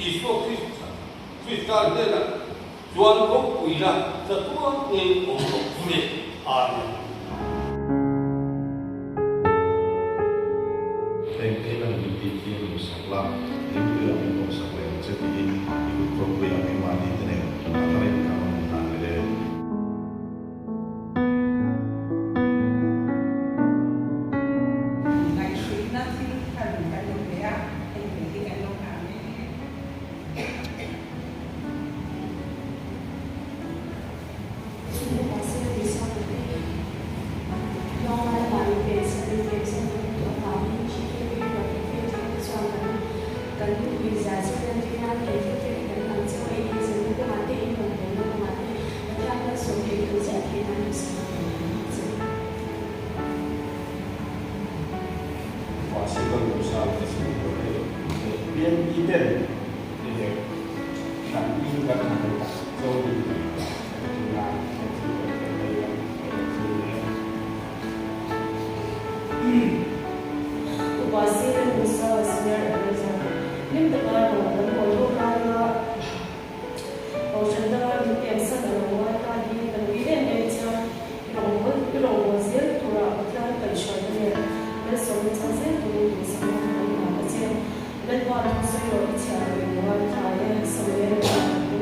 艺术最高的那全国规了，这多年工作不力啊。Kailangan itigil mo sa club, hindi lang ito sa club. Jadi, ikut program yang mati tenek, antara yang kamu menangani. Ngày suy nó thì cần phải dùng để thì cái ngày lâu nào Wasikan usaha tersebut biar kita tak ingin kita jauh lebih Wasikan usaha sebenarnya lim tegar dan kalau kalau ocean tegar di biasa dalam waktu ini dan bila mereka kalau wasir tura atau persyaratan Sono cose dove siamo andati a fare le quattro solo iniziare a guardare solo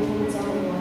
un giorno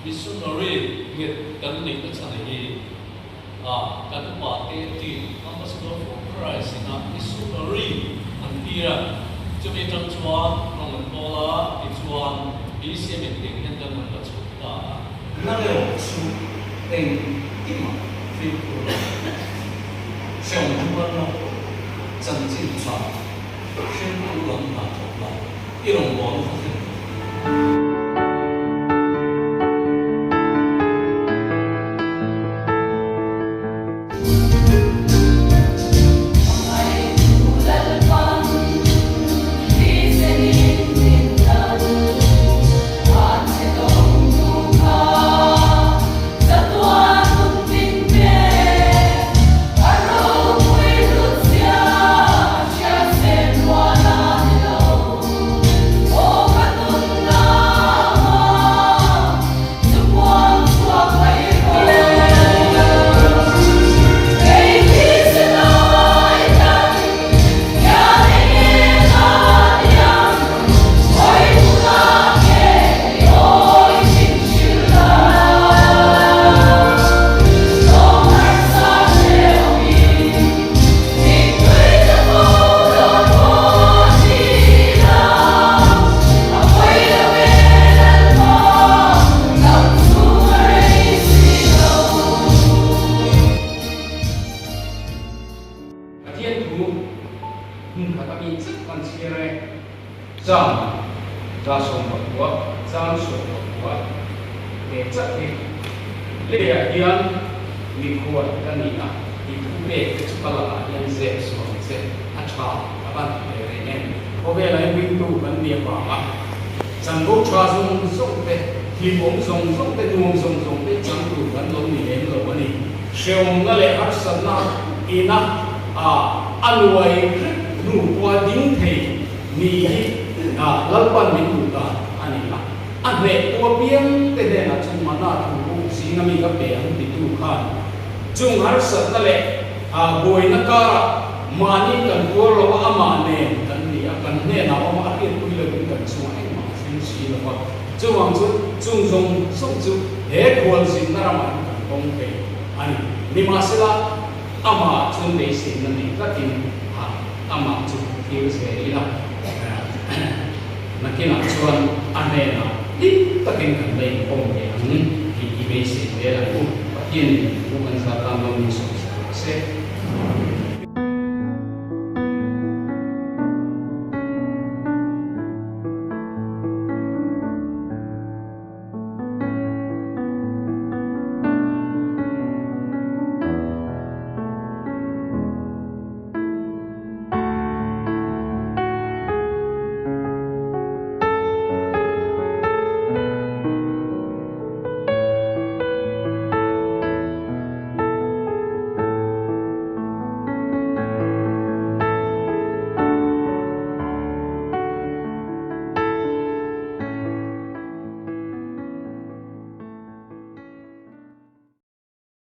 missionary nghiệp cần định cái sản này kan pa te ti Christ na isulari ang tira chumi tang chuan nong bola ichuan isi meeting and dan man chuta na le su teng ima fit ko xiong tu no chân jin cha shin ku lam na to la i rong wang ko ra sông bậc quá giang sông bậc quá để chắc thì lệ hiền mìnhควรกันนี่นะที่ผู้เด็กจะกล่าวยังเสพสมเสพอัจฉริยะบ้านเรื่องนี้เพราะเวลาวิ่งตู้มันเดียบว่าจังบุชาทรงเตที่ผมทรงเตดวงทรงเตจังตู้มันลงนี่เองเลยวันนี้เชื่อมนั่นแหละอัศนะอีนะอันไว้รูปว่าดิ้งเทมีลัลปันมิตุตาอันนี้ละอันเด็กตัวเพียงแต่เด็กจุงมานาถูกสิ่งนั้นมีกับเปียงติดตู้ข้านจุงหาสัตว์นั่นแหละบวยนักการมานี่กันตัวเราว่ามาเนี่ยกันนี่กันเนี่ยนะว่ามาเรียนคุยเลยกันช่วยมาสิ่งสิ่งละว่าจุงวังจุงส่งจุเด็กคนสิ่งนั้นมากันคงเป็นอันนี้นี่มาสิละอามาจุงได้สิ่งนั้นนี่ก็ทิ้งอามาจุงที่เสียละนักกีฬาชวนอันเนี้ยนะนี่ตะเกียงกันเลยคงอย่างที่อีเมสิเวลาผู้กินผู้กันสัตว์ตามลมมีสุขเส